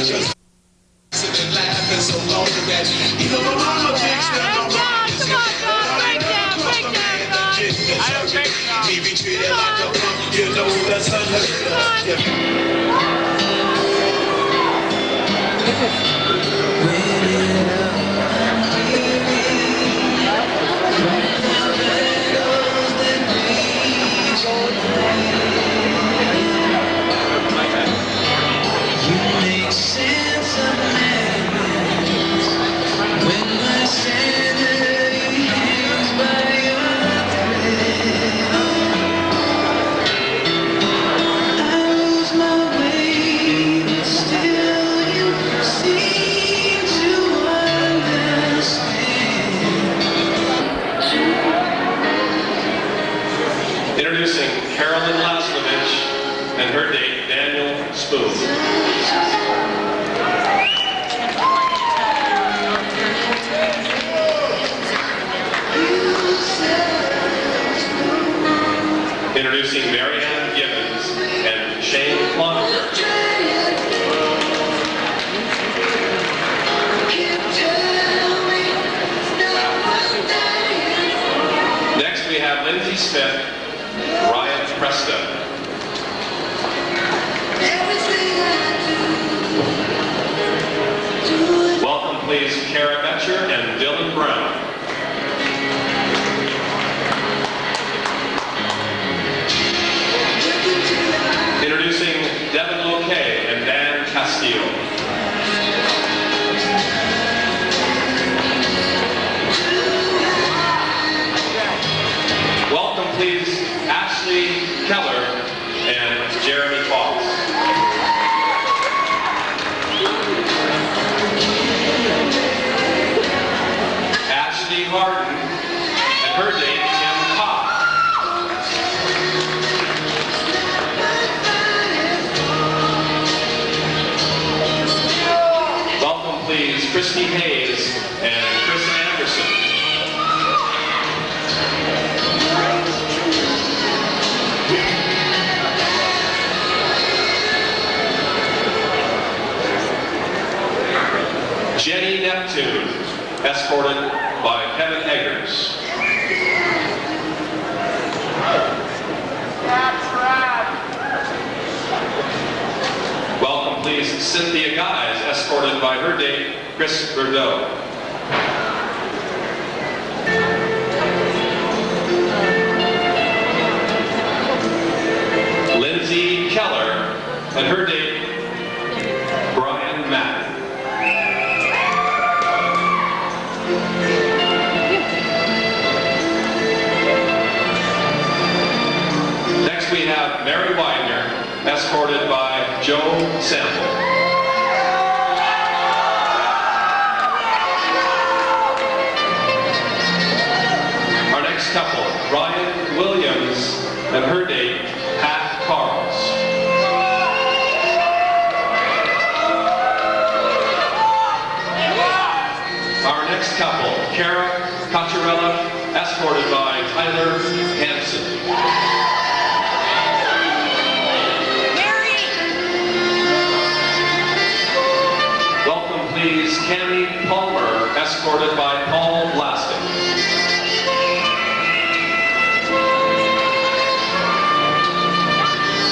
Just sitting and laughing so long that even my mama thinks that I'm wrong. He be treated like a punk, you know that's unheard Introducing Carolyn Laslovich and her date, Daniel Spoon. Introducing Marianne Gibbons and Shane Cloninger. Next we have Lindsay Smith, Ryan Preston. Welcome please Kara Betcher and Dylan Brown. Introducing Devin Lokay and Dan Castillo. Welcome please Ashley Keller and Jeremy Fox. Ashley Harden and her date Tim Cobb. Welcome please Christy Hayes and Chris Anderson. Jenny Neptune, escorted by Kevin Eggers. Welcome please Cynthia Guys, escorted by her date, Chris Bordeaux. Lindsay Keller and her date, Brian Mack. Next we have Mary Widener, escorted by Joe Sample. Our next couple, Ryan Williams and her date, Pat Carls. Our next couple, Kara Cacciarella, escorted by Tyler Hansen. Welcome please Cammie Palmer, escorted by Paul Blasting.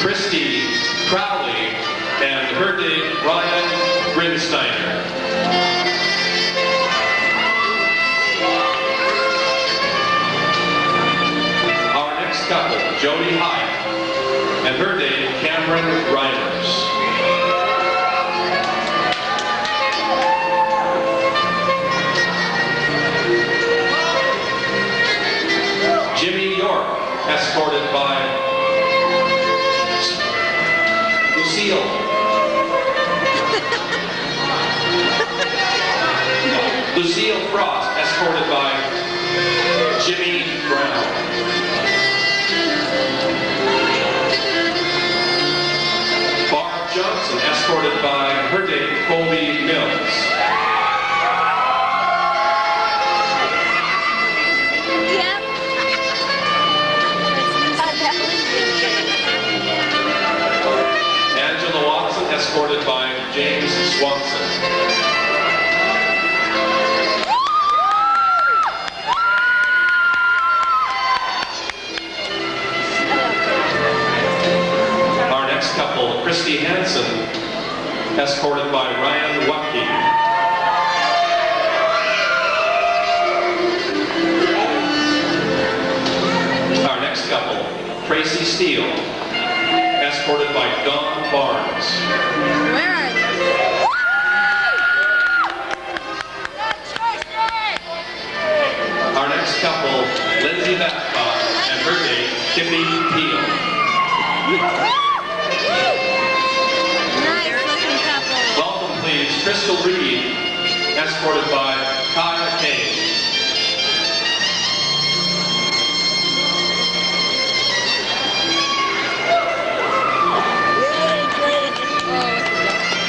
Christy Crowley and her date Ryan Grinsteiner. Our next couple, Jody Hyatt and her date Cameron Reiners. Jimmy York, escorted by Lucille Frost, escorted by Jimmy Brown. Barb Johnson, escorted by her date, Colby Mills. Angela Watson, escorted by James Swallow. Steele, escorted by Don Barnes. Where are they? Our next couple, Lindsay Babcock and her date, Tiffy Peel. Nice looking couple. Welcome, please, Crystal Reed, escorted by Kaya Kane.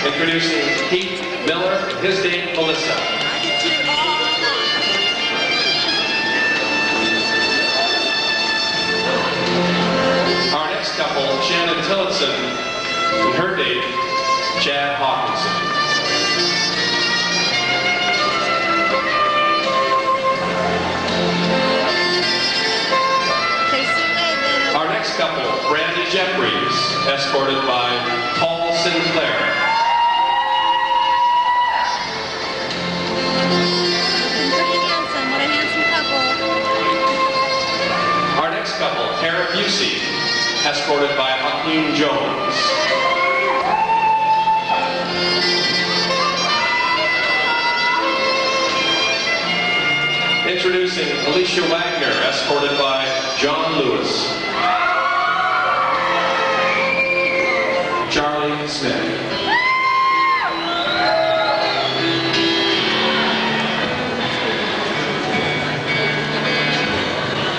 Introducing Keith Miller, his date, Melissa. Our next couple, Shannon Tillotson, and her date, Chad Hawkinson. Our next couple, Brandy Jeffries, escorted by Paul Sinclair. Pretty handsome. What a handsome couple. Our next couple, Tara Busey, escorted by Hakeem Jones. Introducing Alicia Wagner, escorted by John Lewis. Charlie Smith.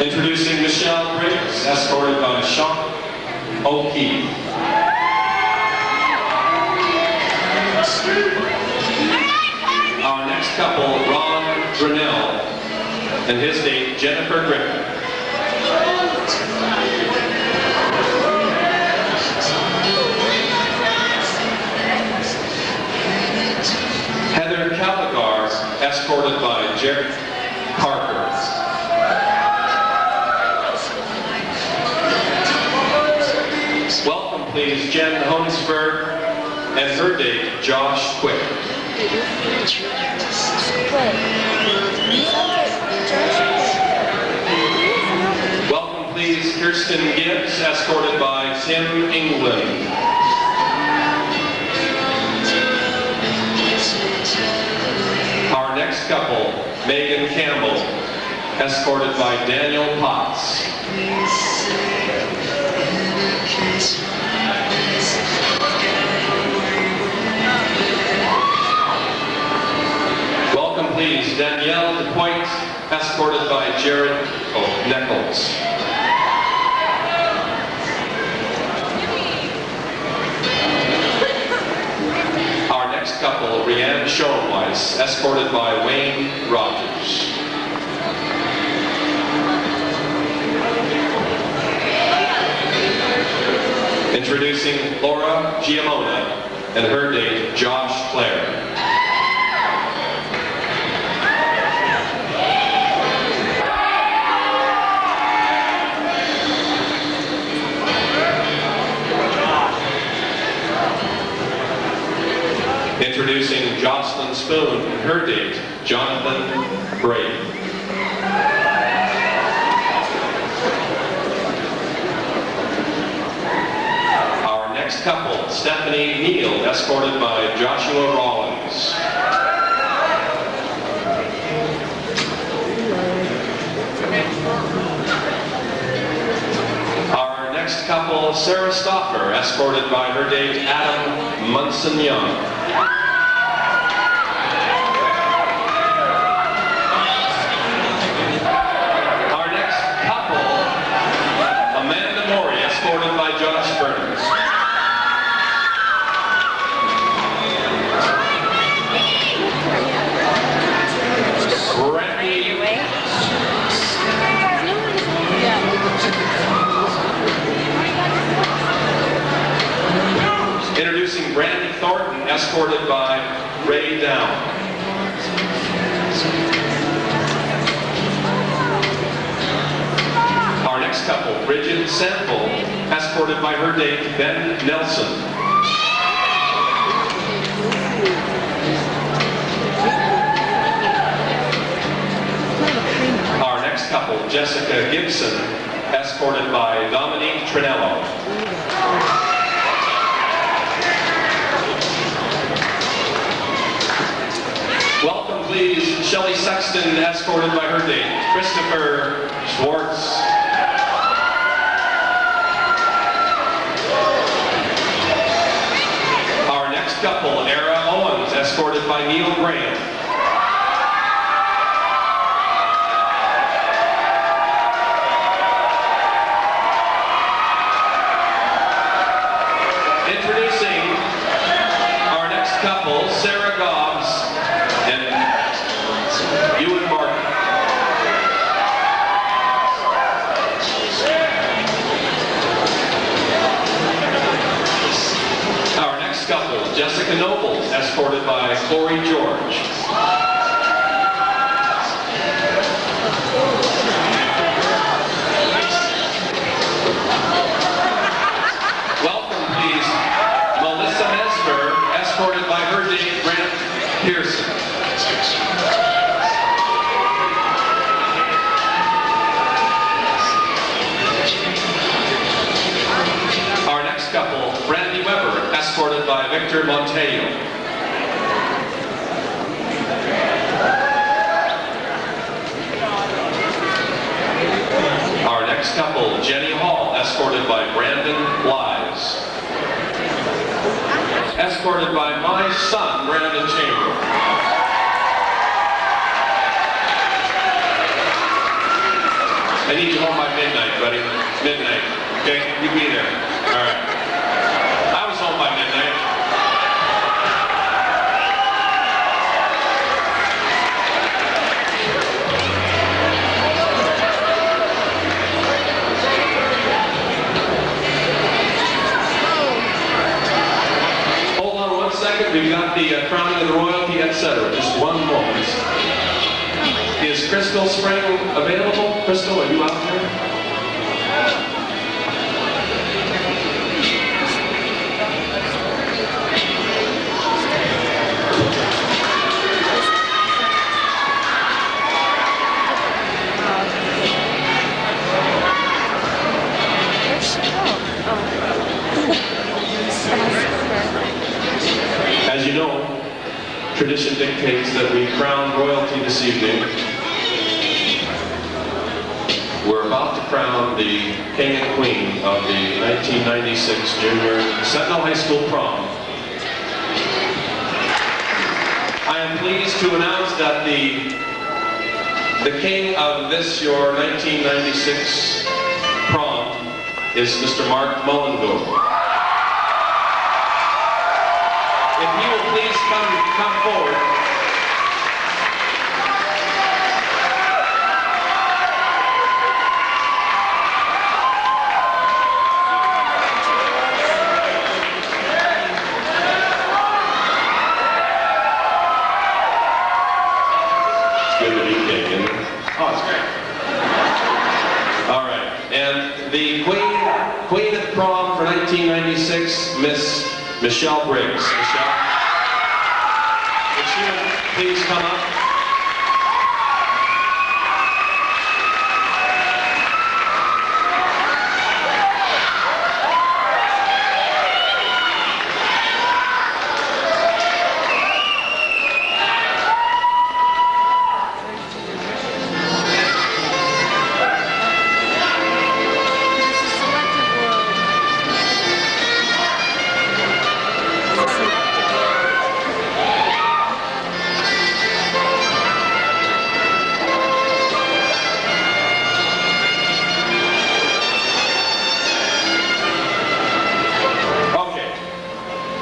Introducing Michelle Briggs, escorted by Sean O'Keefe. Our next couple, Ron Grinnell, and his date, Jennifer Griffin. Heather Caligar, escorted by Jerry Parker. Welcome, please, Jen Holmesburg and her date, Josh Quick. Welcome, please, Kirsten Gibbs, escorted by Tim England. Our next couple, Megan Campbell, escorted by Daniel Potts. Welcome, please, Danielle DePoint, escorted by Jared Nichols. Our next couple, Rianne Schoenweiss, escorted by Wayne Rogers. Introducing Laura Giamona and her date, Josh Clare. Introducing Jocelyn Spoon and her date, Jonathan Brady. Our next couple, Stephanie Neal, escorted by Joshua Rollins. Our next couple, Sarah Stoffer, escorted by her date, Adam Munson Young. Escorted by Josh Burns. Brandy. Introducing Brandy Thornton, escorted by Ray Down. Our next couple, Bridget Sample, escorted by her date, Ben Nelson. Our next couple, Jessica Gibson, escorted by Dominique Trinello. Welcome, please, Shelley Sexton, escorted by her date, Christopher Schwartz. Our next couple, Era Owens, escorted by Neil Graham. Introducing our next couple, Sarah Gobbs and Ewan Martin. Our next couple, Jessica Noble, escorted by Corey George. Welcome, please, Melissa Mesmer, escorted by her date, Grant Pearson. Our next couple, Randy Weber, escorted by Victor Montejo. Our next couple, Jenny Hall, escorted by Brandon Lives. Escorted by my son, Brandon Chamber. I need you home by midnight, buddy. Midnight. Okay? You be there. All right. I was home by midnight. Hold on 1 second. We've got the crowning of the royalty, etc. Just one moment. Is Crystal Spring available? Crystal, are you out there? As you know, tradition dictates that we crown royalty this evening. We're about to crown the King and Queen of the 1996 Junior Sentinel High School Prom. I am pleased to announce that the King of this, your 1996 Prom, is Mr. Mark Mullengo. If he will please come forward. It's good to be king, isn't it? Oh, it's great. All right, and the Queen of the Prom for 1996, Miss Michelle Briggs. Michelle, would you please come up?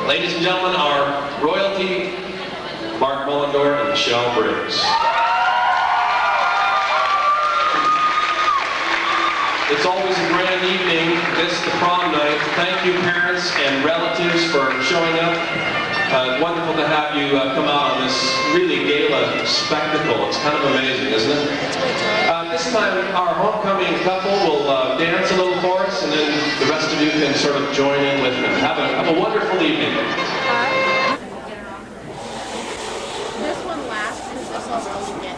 Ladies and gentlemen, our royalty, Mark Mullendorf and Michelle Briggs. It's always a grand evening, this the prom night. Thank you, parents and relatives, for showing up. Wonderful to have you come out on this really gala spectacle. It's kind of amazing, isn't it? This time, our homecoming couple will dance a little for us, and then the rest of you can sort of join in with them. Have a wonderful evening. This one lasts because this one's all we get.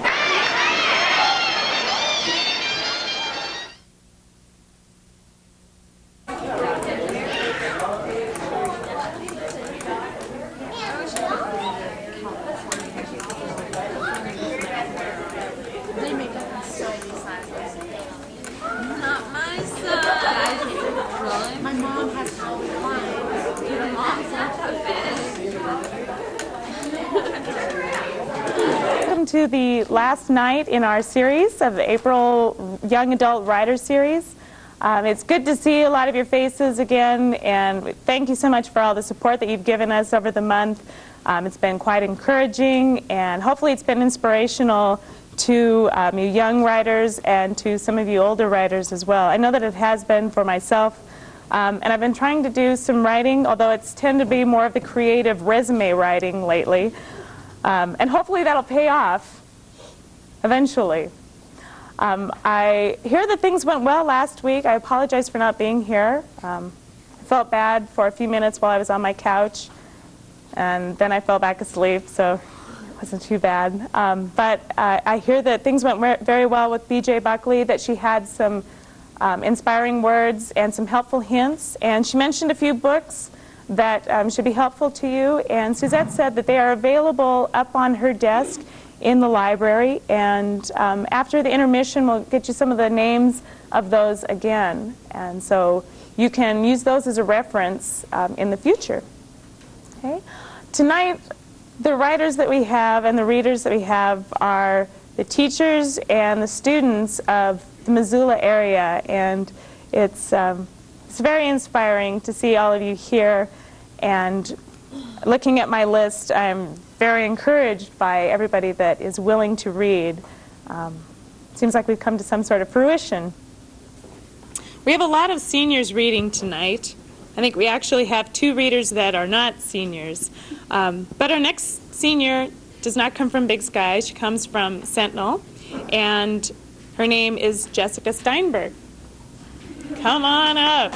to the last night in our series of the April Young Adult Writer Series. It's good to see a lot of your faces again, and thank you so much for all the support that you've given us over the month. It's been quite encouraging, and hopefully it's been inspirational to you young writers and to some of you older writers as well. I know that it has been for myself. And I've been trying to do some writing, although it's tend to be more of the creative resume writing lately. And hopefully that'll pay off eventually. I hear that things went well last week. I apologize for not being here. I felt bad for a few minutes while I was on my couch, and then I fell back asleep, so it wasn't too bad. But I hear that things went very well with B.J. Buckley, that she had some inspiring words and some helpful hints, and she mentioned a few books that should be helpful to you, and Suzette said that they are available up on her desk in the library, and after the intermission we'll get you some of the names of those again, and so you can use those as a reference in the future. Okay? Tonight the writers that we have and the readers that we have are the teachers and the students of the Missoula area, and it's very inspiring to see all of you here. And looking at my list, I'm very encouraged by everybody that is willing to read. Seems like we've come to some sort of fruition. We have a lot of seniors reading tonight. I think we actually have 2 readers that are not seniors. But our next senior does not come from Big Sky. She comes from Sentinel, and her name is Jessica Steinberg. Come on up.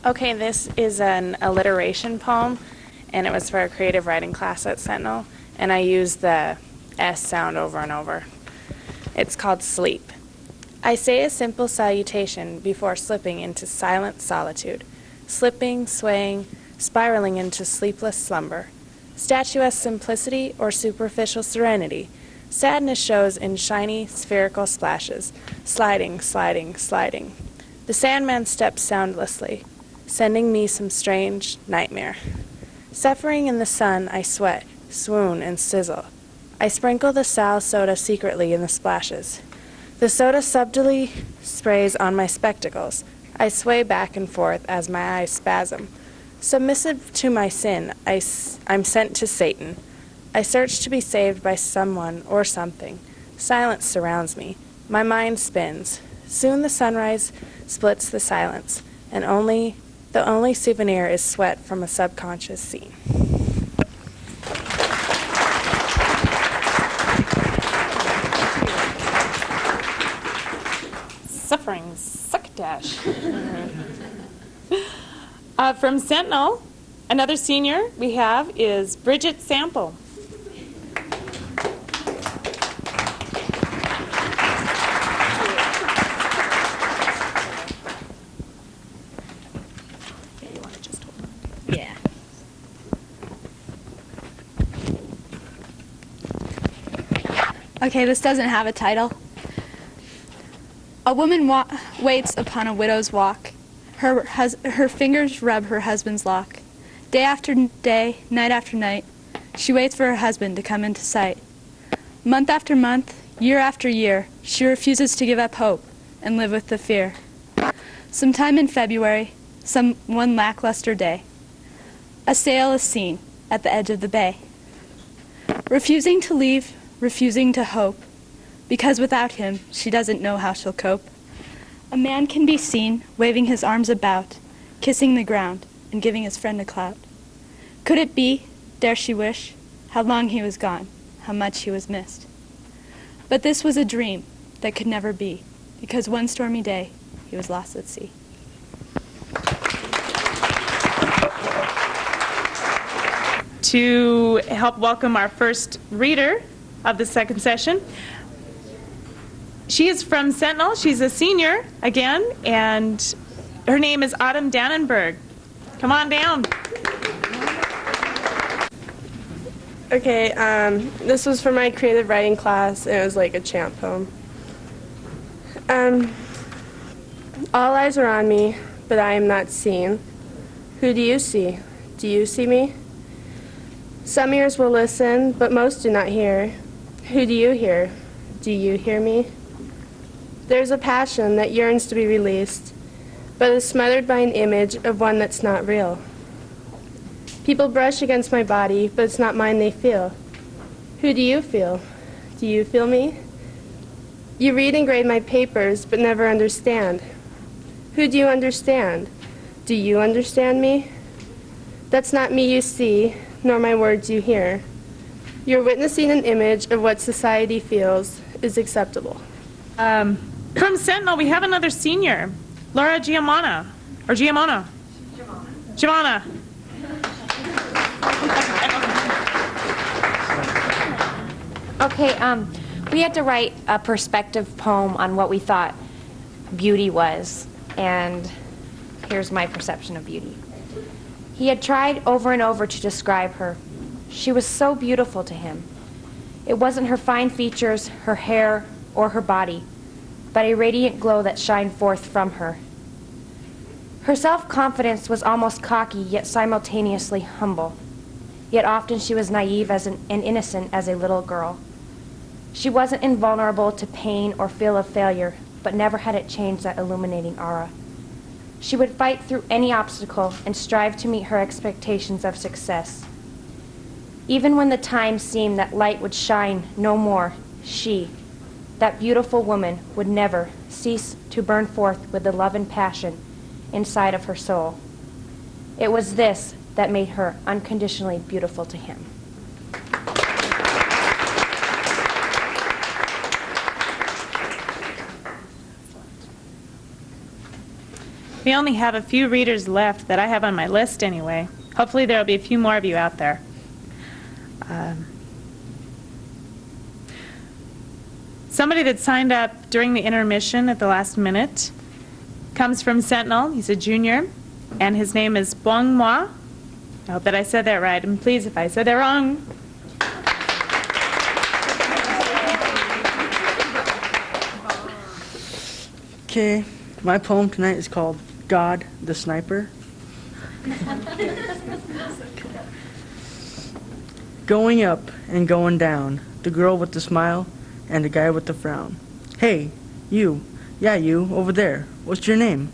Okay, this is an alliteration poem, and it was for a creative writing class at Sentinel, and I used the S sound over and over. It's called Sleep. I say a simple salutation before slipping into silent solitude, slipping, swaying, spiraling into sleepless slumber. Statuesque simplicity or superficial serenity, sadness shows in shiny, spherical splashes, sliding, sliding, sliding. The Sandman steps soundlessly, sending me some strange nightmare. Suffering in the sun, I sweat, swoon, and sizzle. I sprinkle the sal soda secretly in the splashes. The soda subtly sprays on my spectacles. I sway back and forth as my eyes spasm. Submissive to my sin, I'm sent to Satan. I search to be saved by someone or something. Silence surrounds me. My mind spins. Soon the sunrise splits the silence, and the only souvenir is sweat from a subconscious scene. Suffering succotash. From Sentinel, another senior we have is Bridget Sample. Yeah. Okay, this doesn't have a title. A woman waits upon a widow's walk. Her fingers rub her husband's lock. Day after day, night after night, she waits for her husband to come into sight. Month after month, year after year, she refuses to give up hope and live with the fear. Sometime in February, one lackluster day, a sail is seen at the edge of the bay. Refusing to leave, refusing to hope, because without him, she doesn't know how she'll cope. A man can be seen waving his arms about, kissing the ground, and giving his friend a clout. Could it be, dare she wish, how long he was gone, how much he was missed? But this was a dream that could never be, because one stormy day he was lost at sea. To help welcome our first reader of the second session, she is from Sentinel. She's a senior again, and her name is Autumn Dannenberg. Come on down. Okay, this was for my creative writing class, and it was like a chant poem. All eyes are on me, but I am not seen. Who do you see? Do you see me? Some ears will listen, but most do not hear. Who do you hear? Do you hear me? There's a passion that yearns to be released, but is smothered by an image of one that's not real. People brush against my body, but it's not mine they feel. Who do you feel? Do you feel me? You read and grade my papers, but never understand. Who do you understand? Do you understand me? That's not me you see, nor my words you hear. You're witnessing an image of what society feels is acceptable. From Sentinel, we have another senior, Laura Giamona, or Giamona. Giamona. Okay, we had to write a perspective poem on what we thought beauty was, and here's my perception of beauty. He had tried over and over to describe her. She was so beautiful to him. It wasn't her fine features, her hair, or her body, but a radiant glow that shined forth from her. Her self-confidence was almost cocky, yet simultaneously humble. Yet often she was naive and innocent as a little girl. She wasn't invulnerable to pain or feel of failure, but never had it change that illuminating aura. She would fight through any obstacle and strive to meet her expectations of success. Even when the time seemed that light would shine no more, she, that beautiful woman, would never cease to burn forth with the love and passion inside of her soul. It was this that made her unconditionally beautiful to him. We only have a few readers left that I have on my list anyway. Hopefully there will be a few more of you out there. Somebody that signed up during the intermission at the last minute comes from Sentinel. He's a junior, and his name is Bong Moi. I hope that I said that right, and please if I said that wrong. Okay, my poem tonight is called God the Sniper. Going up and going down, the girl with the smile and the guy with the frown. Hey, you, yeah you, over there, what's your name?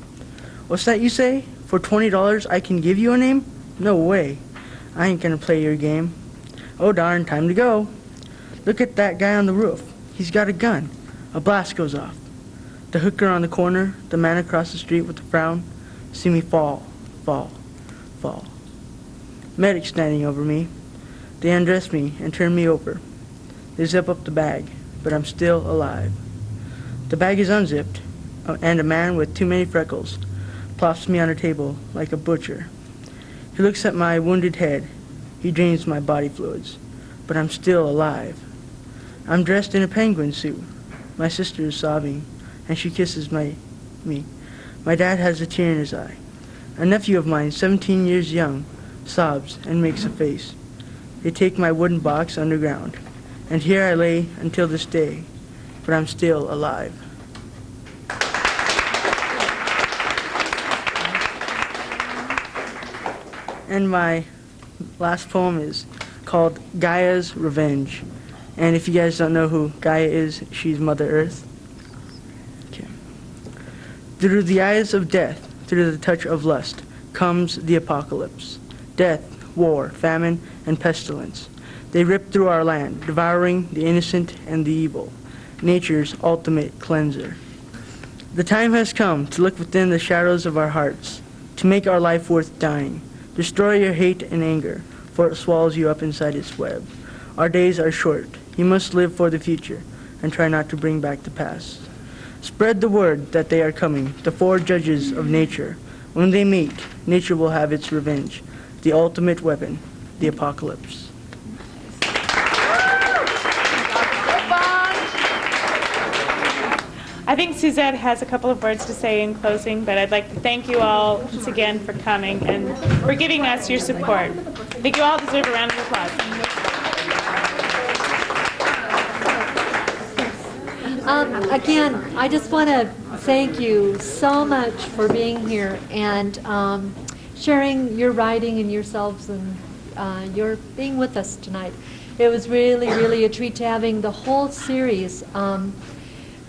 What's that you say? For $20 I can give you a name? No way, I ain't gonna play your game. Oh darn, time to go. Look at that guy on the roof, he's got a gun. A blast goes off. The hooker on the corner, the man across the street with the frown, see me fall, fall, fall. Medic standing over me. They undress me and turn me over. They zip up the bag, but I'm still alive. The bag is unzipped, and a man with too many freckles plops me on a table like a butcher. He looks at my wounded head. He drains my body fluids, but I'm still alive. I'm dressed in a penguin suit. My sister is sobbing, and she kisses me. My dad has a tear in his eye. A nephew of mine, 17 years young, sobs and makes a face. They take my wooden box underground, and here I lay until this day, but I'm still alive. And my last poem is called Gaia's Revenge. And if you guys don't know who Gaia is, she's Mother Earth. Okay. Through the eyes of death, through the touch of lust, comes the apocalypse. Death, war, famine, and pestilence. They rip through our land, devouring the innocent and the evil, nature's ultimate cleanser. The time has come to look within the shadows of our hearts, to make our life worth dying. Destroy your hate and anger, for it swallows you up inside its web. Our days are short. You must live for the future and try not to bring back the past. Spread the word that they are coming, the four judges of nature. When they meet, nature will have its revenge, the ultimate weapon, the apocalypse. I think Suzette has a couple of words to say in closing, but I'd like to thank you all once again for coming and for giving us your support. I think you all deserve a round of applause. Again, I just want to thank you so much for being here, and sharing your riding and yourselves and your being with us tonight. It was really, really a treat to having the whole series,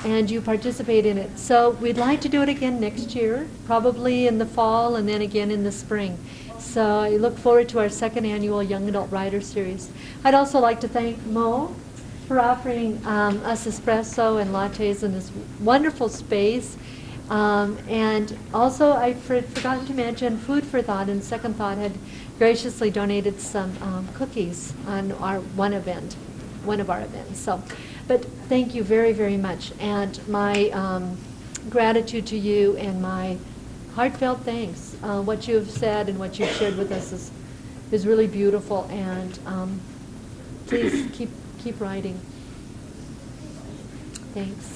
and you participate in it. So we'd like to do it again next year, probably in the fall and then again in the spring. So I look forward to our second annual Young Adult Rider Series. I'd also like to thank Mo for offering us espresso and lattes in this wonderful space. And also, I'd forgotten to mention Food for Thought and Second Thought had graciously donated some cookies on our one of our events. So, but thank you very, very much. And my gratitude to you and my heartfelt thanks. What you have said and what you've shared with us is really beautiful. And please keep writing. Thanks.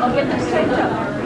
I'll get this taped up.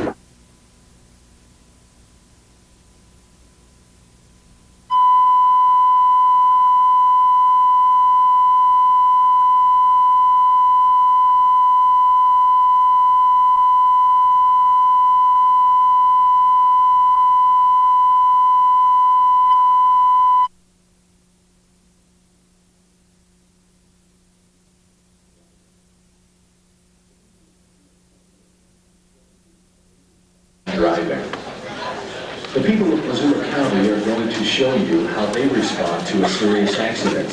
Driving. The people of Missoula County are going to show you how they respond to a serious accident.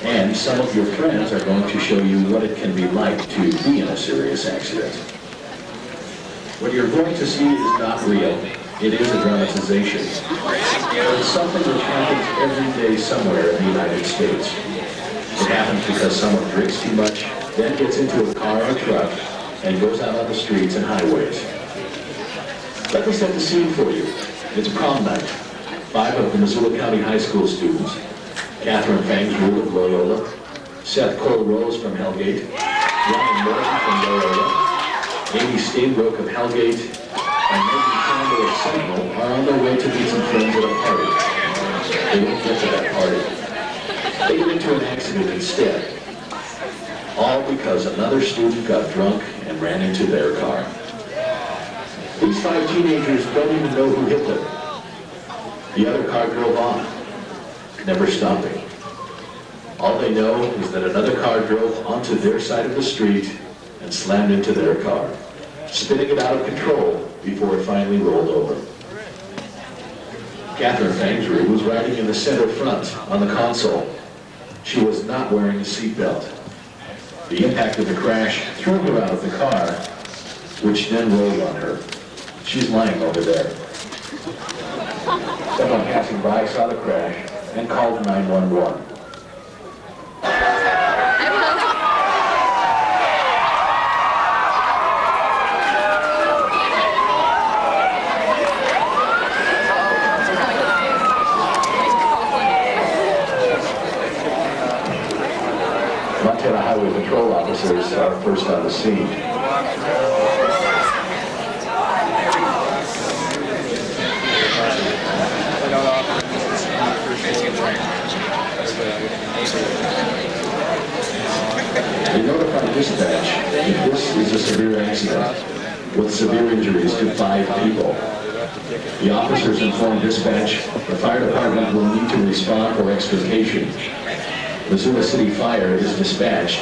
And some of your friends are going to show you what it can be like to be in a serious accident. What you're going to see is not real. It is a dramatization. It's something which happens every day somewhere in the United States. It happens because someone drinks too much, then gets into a car or truck, and goes out on the streets and highways. Let me set the scene for you. It's prom night. 5 of the Missoula County High School students, Catherine Fangsrud of Loyola, Seth Cole Rose from Hellgate, Ryan Morton from Loyola, Amy Steenbrook of Hellgate, and Megan Campbell of Sentinel are on their way to meet some friends at a party. They didn't get to that party. They get into an accident instead. All because another student got drunk and ran into their car. These 5 teenagers don't even know who hit them. The other car drove on, never stopping. All they know is that another car drove onto their side of the street and slammed into their car, spinning it out of control before it finally rolled over. Catherine Fangsrud was riding in the center front on the console. She was not wearing a seatbelt. The impact of the crash threw her out of the car, which then rolled on her. She's lying over there. Someone passing by saw the crash and called 911. Montana Highway Patrol officers are first on the scene. They notify dispatch that this is a severe accident with severe injuries to 5 people. The officers inform dispatch the fire department will need to respond for extrication. Missoula City Fire is dispatched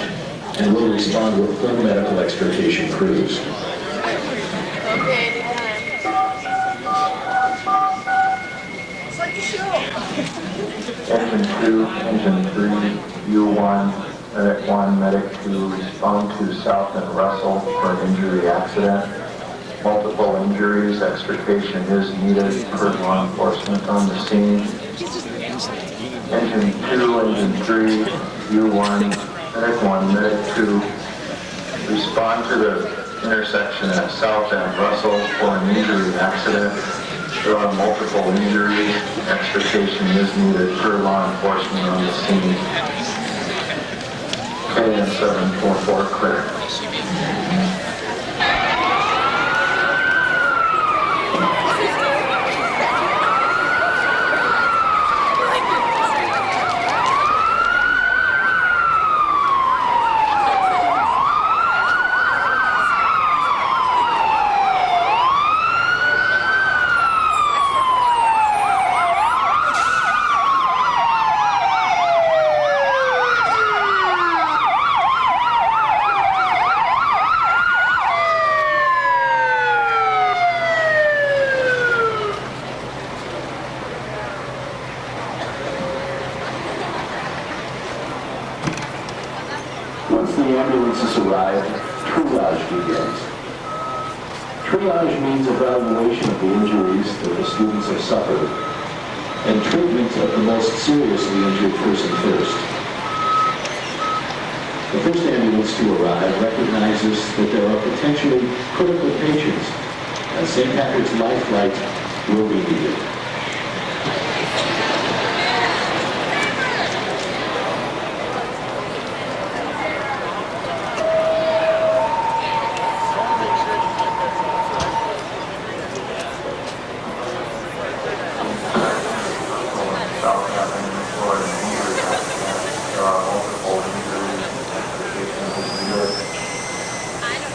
and will respond with full medical extrication crews. Engine 2, Engine 3, U1, Medic 1, Medic 2, respond to South and Russell for an injury accident. Multiple injuries, extrication is needed per law enforcement on the scene. Engine 2, Engine 3, U1, Medic 1, Medic 2, respond to the intersection at South and Russell for an injury accident. There are multiple injuries. Extrication is needed per law enforcement on the scene. KN 744 clear. ambulances arrive, triage begins. Triage means evaluation of the injuries that the students have suffered and treatment of the most seriously injured person first. The first ambulance to arrive recognizes that there are potentially critical patients, and St. Patrick's Life Flight will be needed.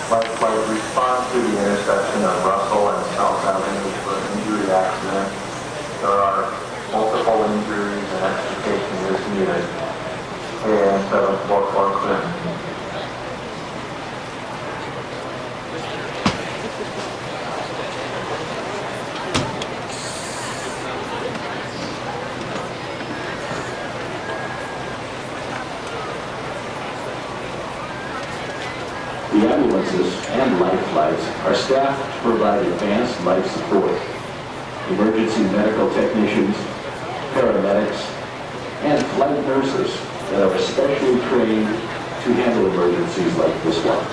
Life Flight responds to the intersection of Russell and South Avenue for an injury accident. There are multiple injuries and extrication is needed. And 744 clear. The ambulances and life flights are staffed to provide advanced life support. Emergency medical technicians, paramedics, and flight nurses that are especially trained to handle emergencies like this one.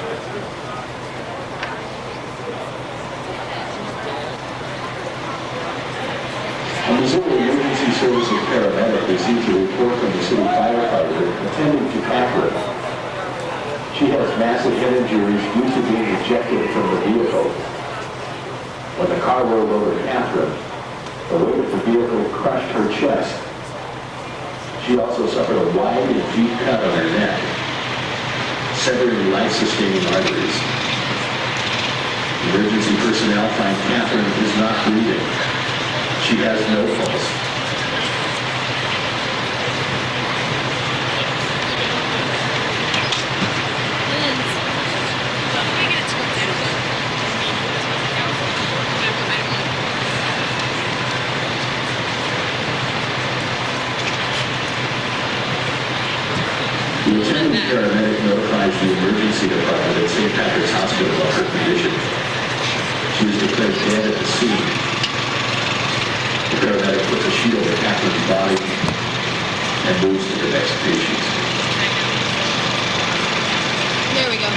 A Missouri Emergency Services paramedic received a report from the city firefighter attending to Catherine. She has massive head injuries due to being ejected from the vehicle. When the car rolled over Catherine, the weight of the vehicle crushed her chest. She also suffered a wide and deep cut on her neck, severing life-sustaining arteries. Emergency personnel find Catherine is not breathing. She has no pulse. The attending paramedic notifies the emergency department at St. Patrick's Hospital of her condition. She was declared dead at the scene. The paramedic puts a sheet over Catherine's body and moves to the next patient. There we go.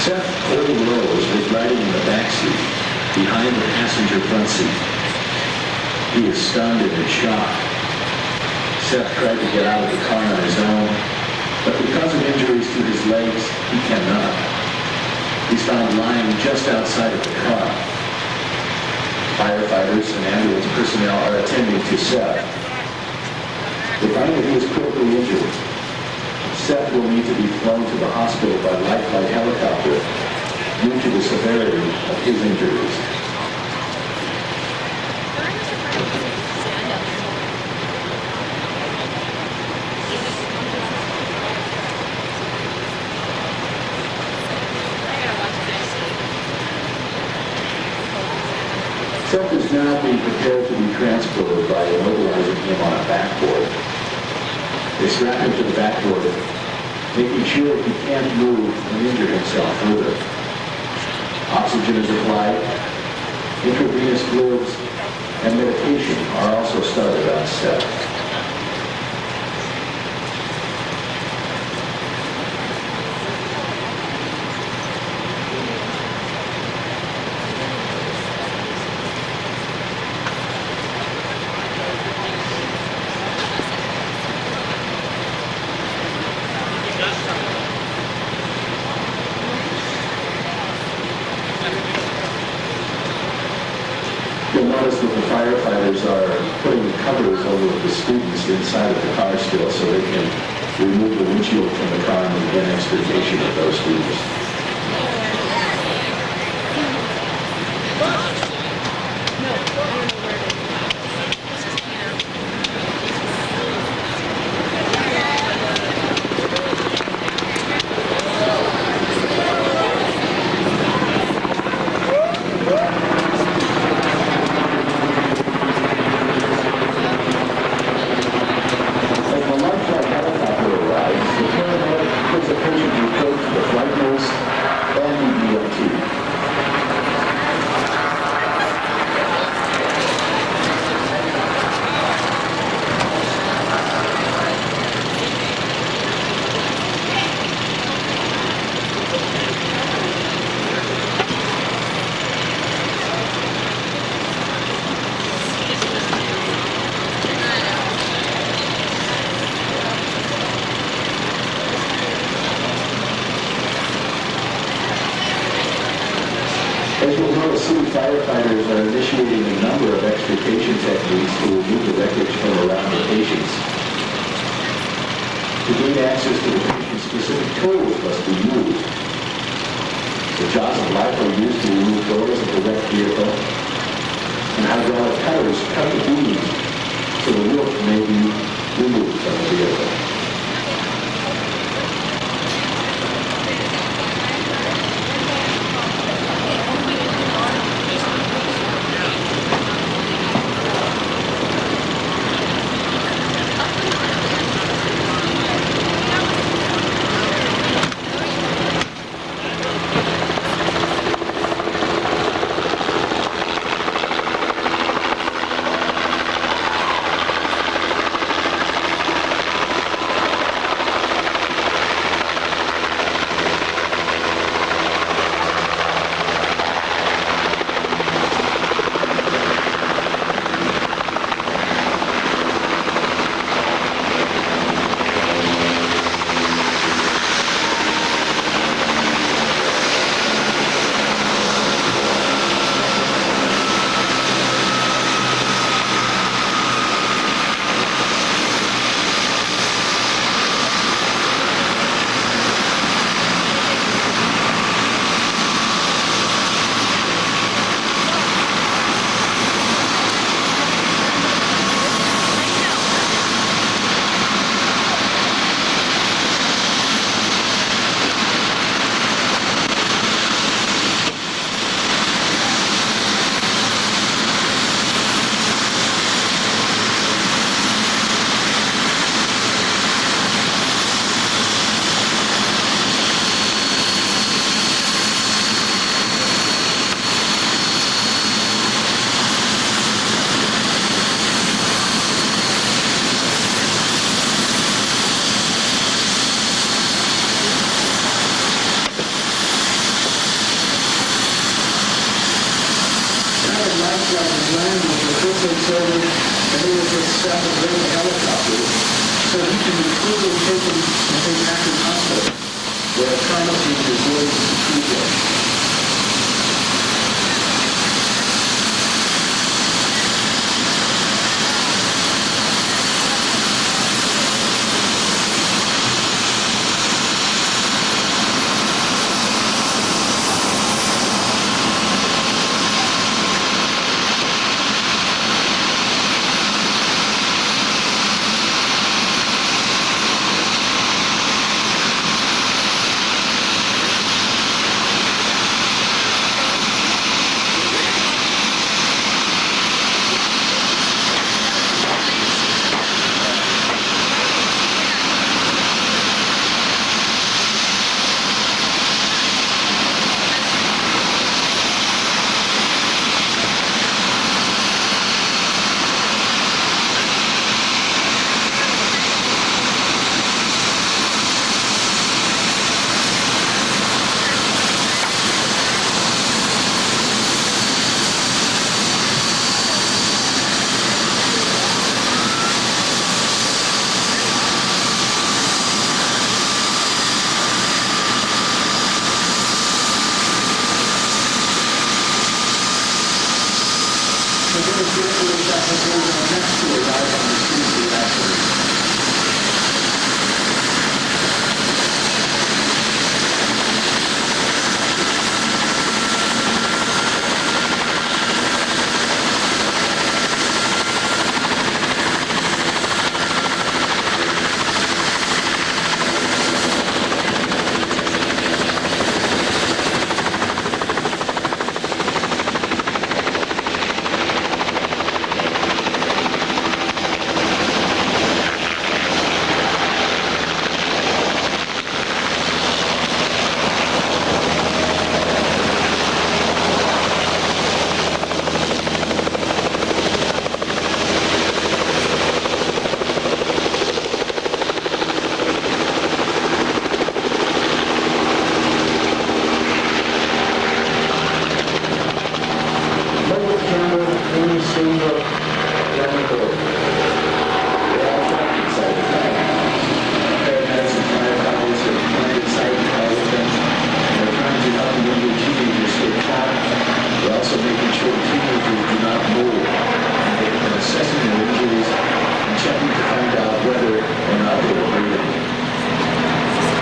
Seth Old Rose was riding in the back seat, behind the passenger front seat. He is stunned and in shock. Seth tried to get out of the car on his own, but because of injuries to his legs, he cannot. He's found lying just outside of the car. Firefighters and ambulance personnel are attending to Seth. They find that he is critically injured. Seth will need to be flown to the hospital by life flight helicopter due to the severity of his injuries. Seth is now being prepared to be transported by immobilizing him on a backboard. They strap him to the backboard, making sure he can't move and injure himself further. Oxygen is applied, intravenous fluids, and medication are also started on Seth. You'll notice that the firefighters are putting covers over the students inside of the car still so they can remove the windshield from the car and begin extrication of those students. As the life flight helicopter arrives, firefighters are initiating a number of extrication techniques to remove the wreckage from around the patients. To gain access to the patient's specific tools must be used. The jaws of life are used to remove doors of the wrecked vehicle, and hydraulic cutters cut the beams so the roof may be removed from the vehicle. sure teenagers do not move. They've been assessing their injuries and checking to find out whether or not they were breathing.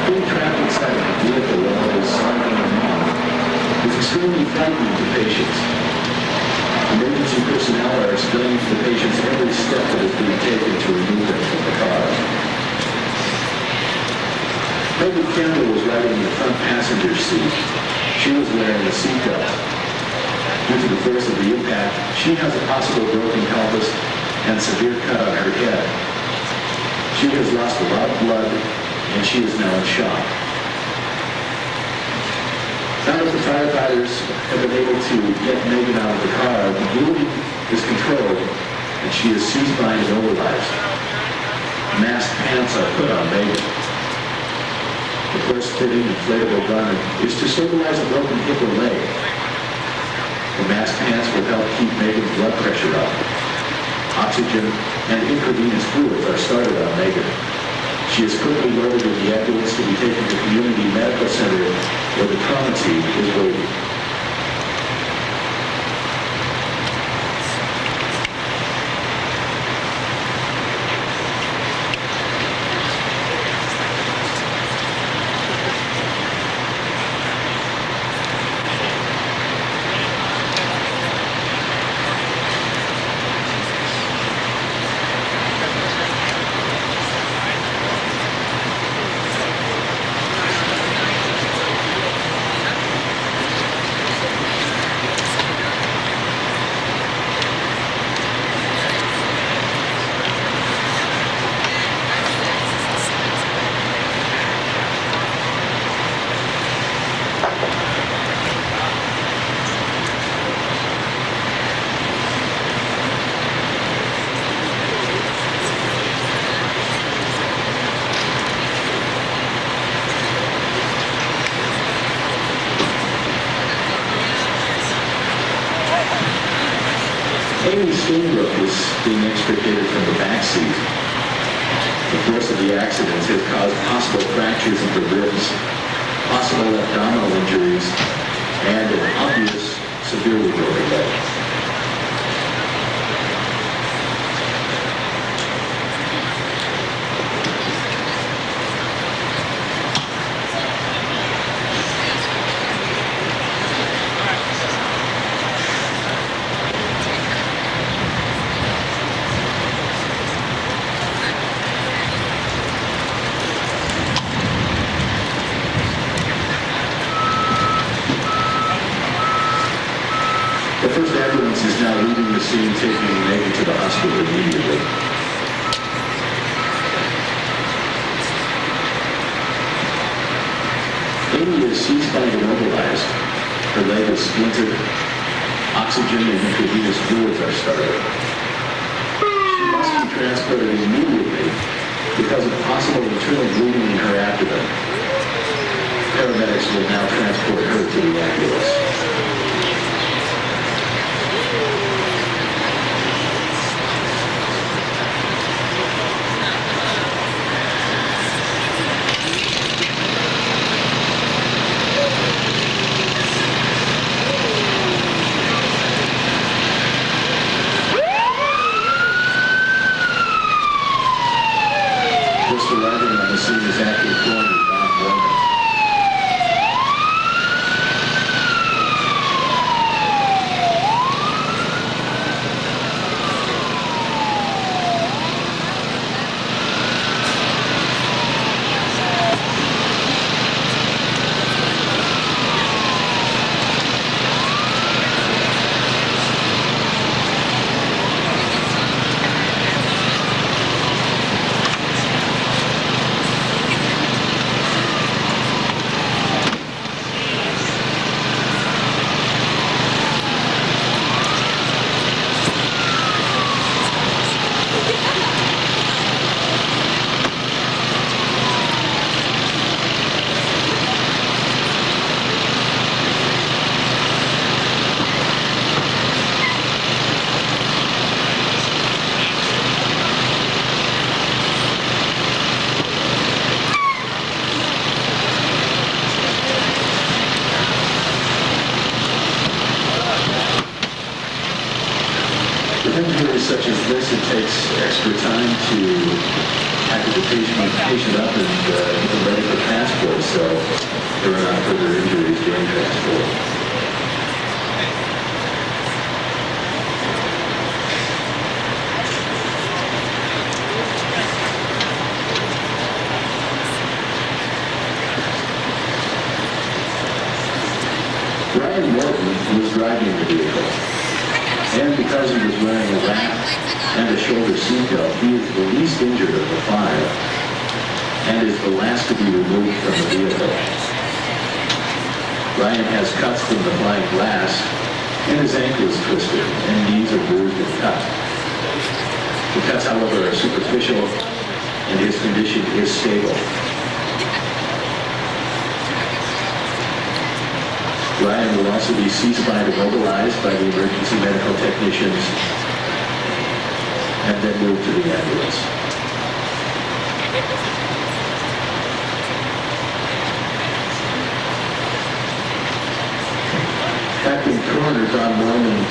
Being trapped inside of a vehicle while it is sliding along is extremely frightening to patients. Emergency personnel are explaining to the patients every step that is being taken to remove them from the car. Peggy Campbell was riding in the front passenger seat. She was wearing a seatbelt. Due to the force of the impact, she has a possible broken pelvis and severe cut on her head. She has lost a lot of blood, and she is now in shock. Now that the firefighters have been able to get Megan out of the car, the bleeding is controlled, and she is C-spine and immobilized. Masked pants are put on Megan. The close-fitting inflatable garment is to stabilize a broken hip or leg. The masked pants will help keep Megan's blood pressure up. Oxygen and intravenous fluids are started on Megan. She is quickly loaded in the ambulance to be taken to Community Medical Center where the trauma team is waiting. Amy Steinbrook is being extricated from the back seat. The force of the accident has caused possible fractures of the ribs, possible abdominal injuries, and an obvious severely broken leg. The first ambulance is now leaving the scene, taking Megan to the hospital immediately. Amy is C-spine immobilized. Her leg is splintered. Oxygen and intravenous fluids are started. She must be transported immediately because of possible internal bleeding in her abdomen. Paramedics will now transport her to the ambulance. Just arriving on the scene is acting coroner Don Warner. With injuries such as this, it takes extra time to package the patient up and get them ready for transport, so there are not further injuries during transport. Brian Morton was driving the vehicle, and because he was wearing a wrap and a shoulder seatbelt, he is the least injured of the five, and is the last to be removed from the vehicle. Brian has cuts from the flying glass, and his ankle is twisted, and knees are bruised and cut. The cuts, however, are superficial, and his condition is stable. Ryan will also be C-spine immobilized by the emergency medical technicians and then moved to the ambulance. Captain Coroner Don Norman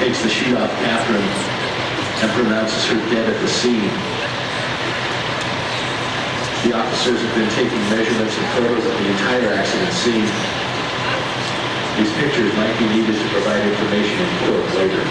takes the sheet off Catherine and pronounces her dead at the scene. The officers have been taking measurements and photos of the entire accident scene. These pictures might be needed to provide information in court later.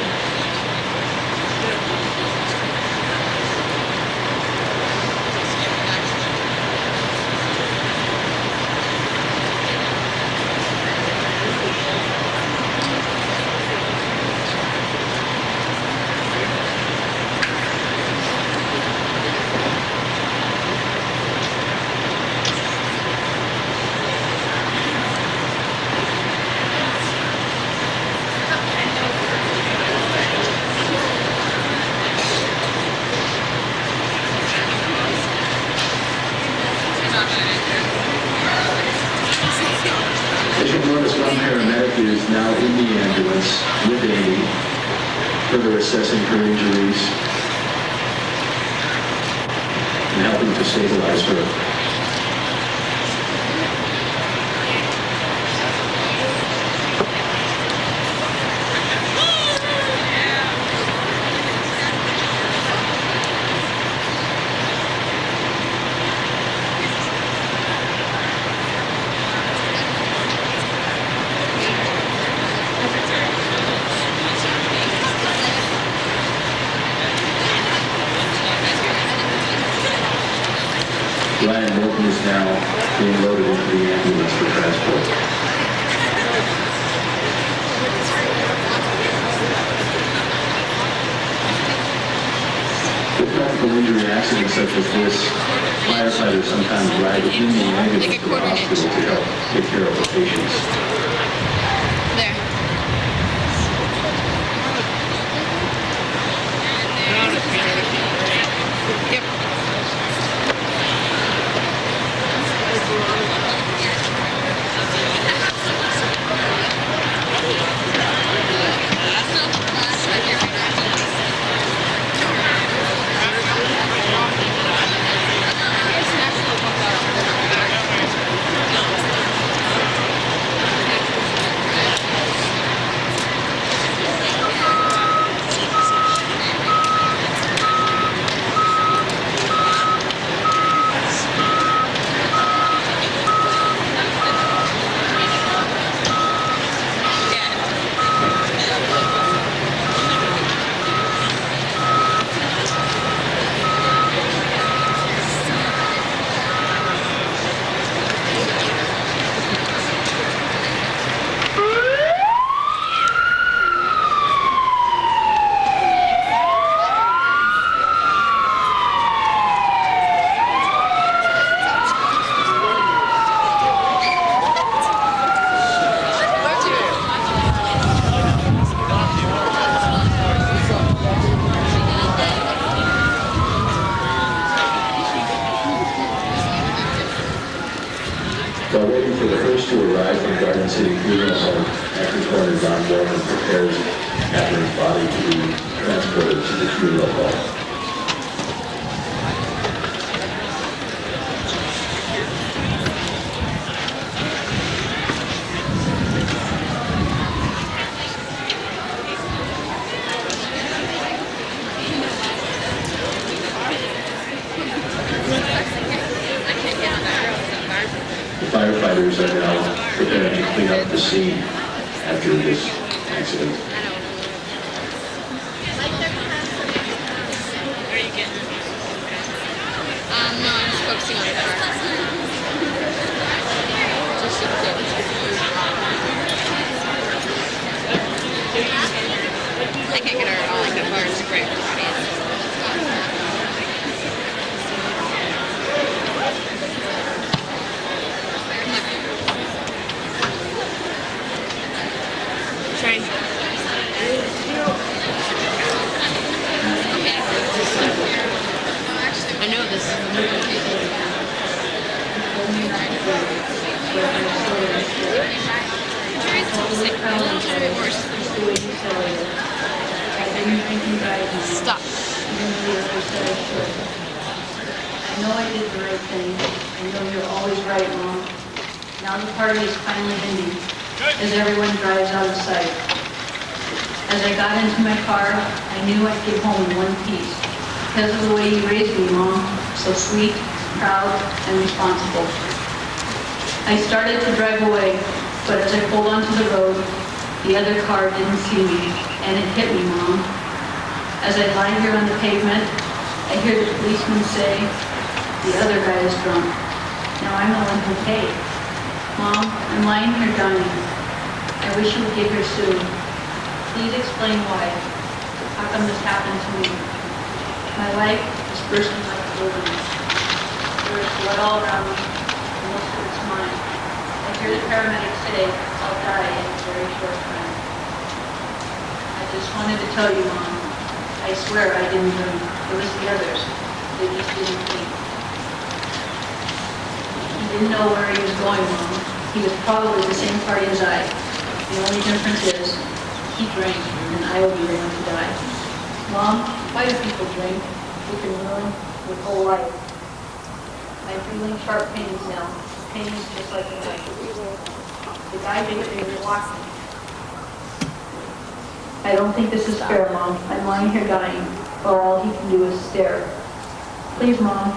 As you'll notice, one paramedic is now in the ambulance with Amy, further assessing her injuries and helping to stabilize her. Ryan Morton is now being loaded into the ambulance for transport. With multiple injury accidents such as this, firefighters sometimes ride in the ambulance to the hospital to help take care of the patients. While waiting for the hearse to arrive from Garden City Funeral Home, Acting Coroner Don Morgan prepares Catherine's body to be transported to the funeral home. scene after this accident. No, I'm just focusing on the car. I can't get her at all. Like, that bar is great for the audience. Train. I know this. Stop. I know I did the right thing. I know you're always right, Mom. Now the party is finally ending, as everyone drives out of sight. As I got into my car, I knew I'd get home in one piece. Because of the way you raised me, Mom. So sweet, proud, and responsible. I started to drive away, but as I pulled onto the road, the other car didn't see me, and it hit me, Mom. As I lie here on the pavement, I hear the policeman say, the other guy is drunk. Now I'm the one who paid. Mom, I'm lying here dying. I wish you would get here soon. Please explain why. How come this happened to me? My life is bursting like a balloon. There is blood all around me, and most of it's mine. I hear the paramedics say I'll die in a very short time. I just wanted to tell you, Mom, I swear I didn't drink. It was the others. They just didn't think. He didn't know where he was going, Mom. He was probably the same party as I. The only difference is he drank, and I will be the one to die. Mom, why do people drink? It can ruin your whole life. I'm feeling sharp pains now. Pains just like a knife. The guy did it walking. I don't think this is fair, Mom. I'm lying here dying, while all he can do is stare. Please, Mom,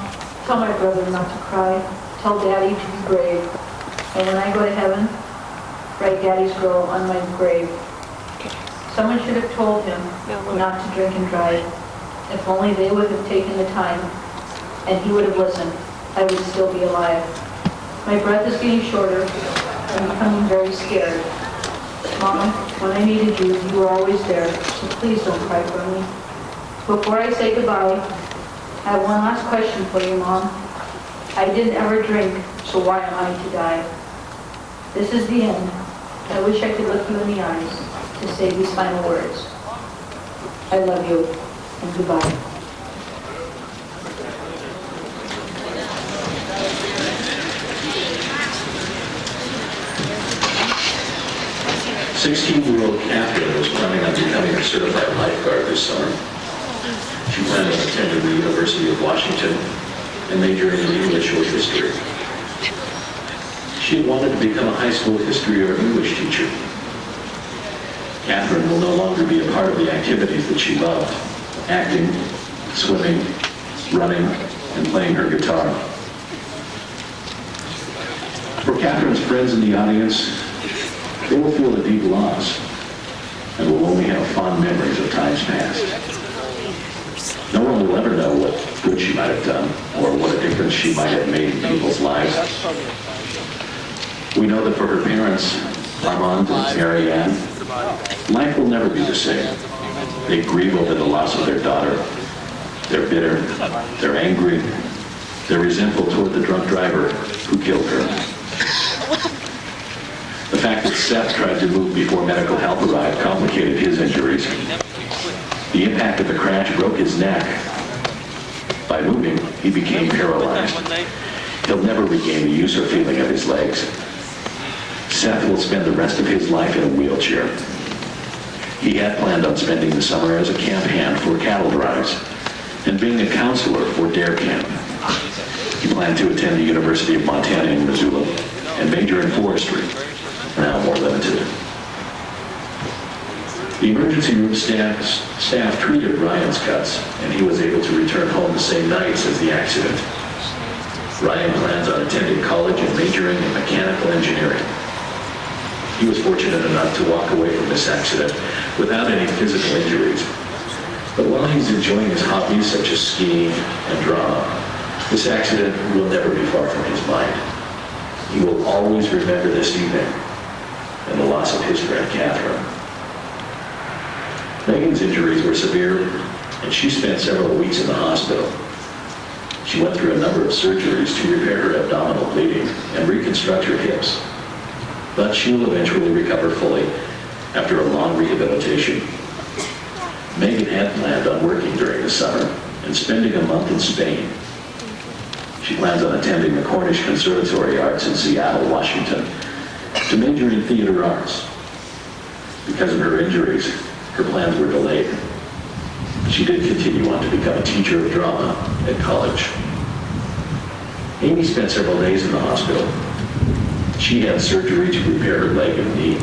tell my brother not to cry. Tell Daddy to be brave. And when I go to heaven, write Daddy's girl on my grave. Someone should have told him not to drink and drive. If only they would have taken the time, and he would have listened, I would still be alive. My breath is getting shorter. I'm becoming very scared. Mom, when I needed you, you were always there, so please don't cry for me. Before I say goodbye, I have one last question for you, Mom. I didn't ever drink, so why am I to die? This is the end. I wish I could look you in the eyes to say these final words. I love you, and goodbye. 16-year-old Catherine was planning on becoming a certified lifeguard this summer. She planned on attending the University of Washington and majoring in English or history. She had wanted to become a high school history or English teacher. Catherine will no longer be a part of the activities that she loved: acting, swimming, running, and playing her guitar. For Catherine's friends in the audience, they will feel a deep loss and will only have fond memories of times past. No one will ever know what good she might have done or what a difference she might have made in people's lives. We know that for her parents, Armand and Mary Ann, life will never be the same. They grieve over the loss of their daughter. They're bitter, they're angry, they're resentful toward the drunk driver who killed her. The fact that Seth tried to move before medical help arrived complicated his injuries. The impact of the crash broke his neck. By moving, he became paralyzed. He'll never regain the use or feeling of his legs. Seth will spend the rest of his life in a wheelchair. He had planned on spending the summer as a camp hand for cattle drives and being a counselor for Dare Camp. He planned to attend the University of Montana in Missoula and major in forestry, now more limited. The emergency room staff treated Ryan's cuts, and he was able to return home the same night as the accident. Ryan plans on attending college and majoring in mechanical engineering. He was fortunate enough to walk away from this accident without any physical injuries. But while he's enjoying his hobbies such as skiing and drama, this accident will never be far from his mind. He will always remember this evening and the loss of his friend Catherine. Megan's injuries were severe, and she spent several weeks in the hospital. She went through a number of surgeries to repair her abdominal bleeding and reconstruct her hips. But she will eventually recover fully after a long rehabilitation. Megan had planned on working during the summer and spending a month in Spain. She plans on attending the Cornish Conservatory Arts in Seattle, Washington, to major in theater arts. Because of her injuries, her plans were delayed. She did continue on to become a teacher of drama at college. Amy spent several days in the hospital. She had surgery to repair her leg and knee.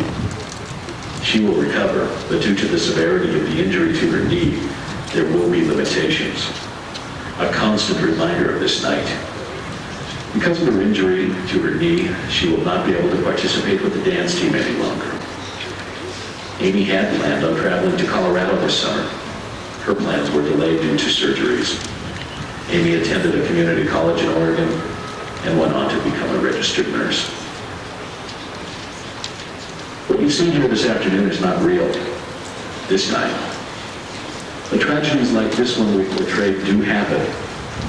She will recover, but due to the severity of the injury to her knee, there will be limitations. A constant reminder of this night. Because of her injury to her knee, she will not be able to participate with the dance team any longer. Amy had planned on traveling to Colorado this summer. Her plans were delayed due to surgeries. Amy attended a community college in Oregon and went on to become a registered nurse. What you've seen here this afternoon is not real. This night. But tragedies like this one we portrayed do happen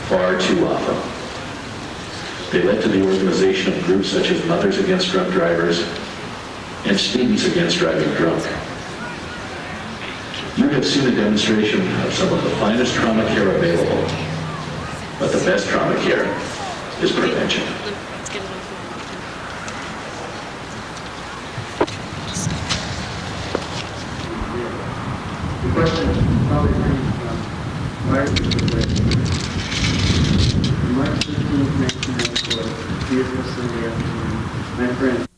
far too often. They led to the organization of groups such as Mothers Against Drunk Drivers and Students Against Driving Drunk. You have seen a demonstration of some of the finest trauma care available, but the best trauma care is prevention. The question probably brings prior to the question. Much of the information for vehicles in the afternoon. My friend